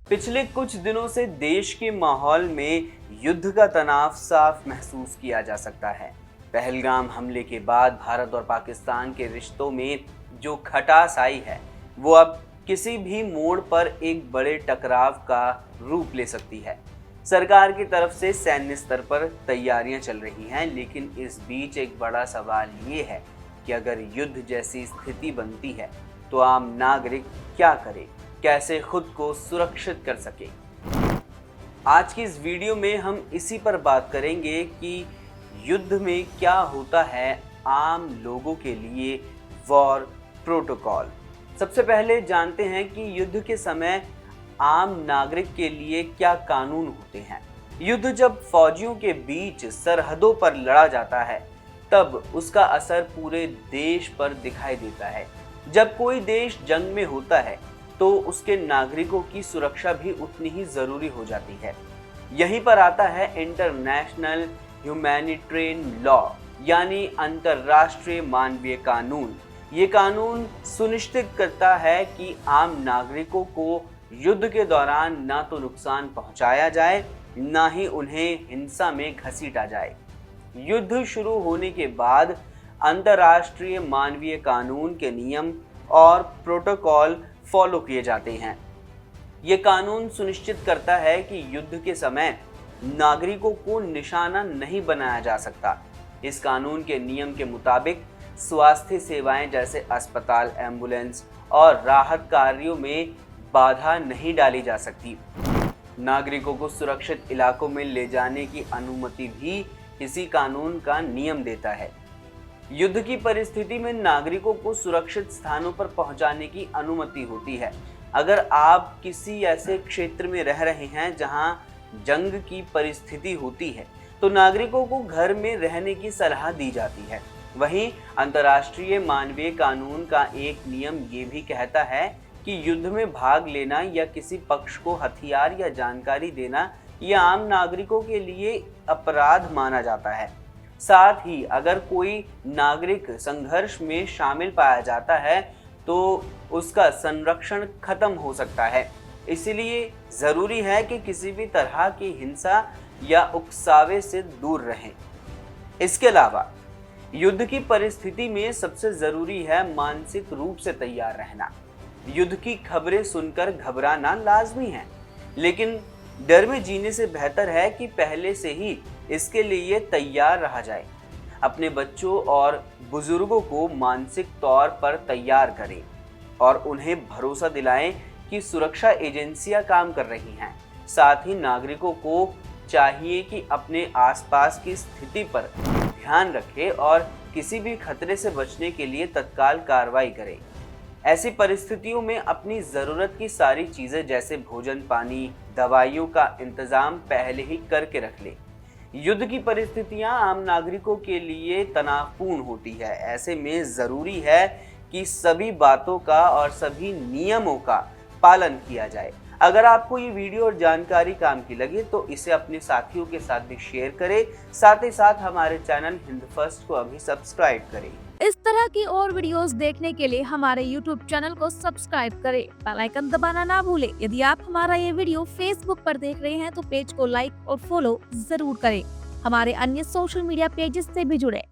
पिछले कुछ दिनों से देश के माहौल में युद्ध का तनाव साफ महसूस किया जा सकता है। पहलगाम हमले के बाद भारत और पाकिस्तान के रिश्तों में जो खटास आई है, वो अब किसी भी मोड़ पर एक बड़े टकराव का रूप ले सकती है। सरकार की तरफ से सैन्य स्तर पर तैयारियां चल रही हैं, लेकिन इस बीच एक बड़ा सवाल ये है कि अगर युद्ध जैसी स्थिति बनती है तो आम नागरिक क्या करे, कैसे खुद को सुरक्षित कर सके। आज की इस वीडियो में हम इसी पर बात करेंगे कि युद्ध में क्या होता है आम लोगों के लिए वॉर प्रोटोकॉल। सबसे पहले जानते हैं कि युद्ध के समय आम नागरिक के लिए क्या कानून होते हैं। युद्ध जब फौजियों के बीच सरहदों पर लड़ा जाता है, तब उसका असर पूरे देश पर दिखाई देता है। जब कोई देश जंग में होता है तो उसके नागरिकों की सुरक्षा भी उतनी ही जरूरी हो जाती है। यहीं पर आता है इंटरनेशनल ह्यूमैनिटेरियन लॉ, यानी अंतर्राष्ट्रीय मानवीय कानून। ये कानून सुनिश्चित करता है कि आम नागरिकों को युद्ध के दौरान ना तो नुकसान पहुंचाया जाए, ना ही उन्हें हिंसा में घसीटा जाए। युद्ध शुरू होने के बाद अंतर्राष्ट्रीय मानवीय कानून के नियम और प्रोटोकॉल फॉलो किए जाते हैं। ये कानून सुनिश्चित करता है कि युद्ध के समय नागरिकों को निशाना नहीं बनाया जा सकता। इस कानून के नियम के मुताबिक स्वास्थ्य सेवाएं जैसे अस्पताल, एम्बुलेंस और राहत कार्यों में बाधा नहीं डाली जा सकती। नागरिकों को सुरक्षित इलाकों में ले जाने की अनुमति भी इसी कानून का नियम देता है। युद्ध की परिस्थिति में नागरिकों को सुरक्षित स्थानों पर पहुंचाने की अनुमति होती है। अगर आप किसी ऐसे क्षेत्र में रह रहे हैं जहां जंग की परिस्थिति होती है, तो नागरिकों को घर में रहने की सलाह दी जाती है। वहीं अंतर्राष्ट्रीय मानवीय कानून का एक नियम ये भी कहता है कि युद्ध में भाग लेना या किसी पक्ष को हथियार या जानकारी देना यह आम नागरिकों के लिए अपराध माना जाता है। साथ ही अगर कोई नागरिक संघर्ष में शामिल पाया जाता है तो उसका संरक्षण खत्म हो सकता है। इसलिए जरूरी है कि किसी भी तरह की हिंसा या उकसावे से दूर रहें। इसके अलावा युद्ध की परिस्थिति में सबसे जरूरी है मानसिक रूप से तैयार रहना। युद्ध की खबरें सुनकर घबराना लाजमी है, लेकिन डर में जीने से बेहतर है कि पहले से ही इसके लिए तैयार रहा जाए। अपने बच्चों और बुजुर्गों को मानसिक तौर पर तैयार करें और उन्हें भरोसा दिलाएं कि सुरक्षा एजेंसियां काम कर रही हैं। साथ ही नागरिकों को चाहिए कि अपने आसपास की स्थिति पर ध्यान रखें और किसी भी खतरे से बचने के लिए तत्काल कार्रवाई करें। ऐसी परिस्थितियों में अपनी ज़रूरत की सारी चीज़ें जैसे भोजन, पानी, दवाइयों का इंतज़ाम पहले ही करके रख लें। युद्ध की परिस्थितियां आम नागरिकों के लिए तनावपूर्ण होती है। ऐसे में ज़रूरी है कि सभी बातों का और सभी नियमों का पालन किया जाए। अगर आपको ये वीडियो और जानकारी काम की लगे तो इसे अपने साथियों के साथ भी शेयर करें। साथ ही साथ हमारे चैनल हिंद फर्स्ट को अभी सब्सक्राइब करें। इस तरह की और वीडियोस देखने के लिए हमारे YouTube चैनल को सब्सक्राइब करें, बेल आइकन दबाना ना भूलें। यदि आप हमारा ये वीडियो Facebook पर देख रहे हैं तो पेज को लाइक और फॉलो जरूर करें। हमारे अन्य सोशल मीडिया पेजेस से भी जुड़े।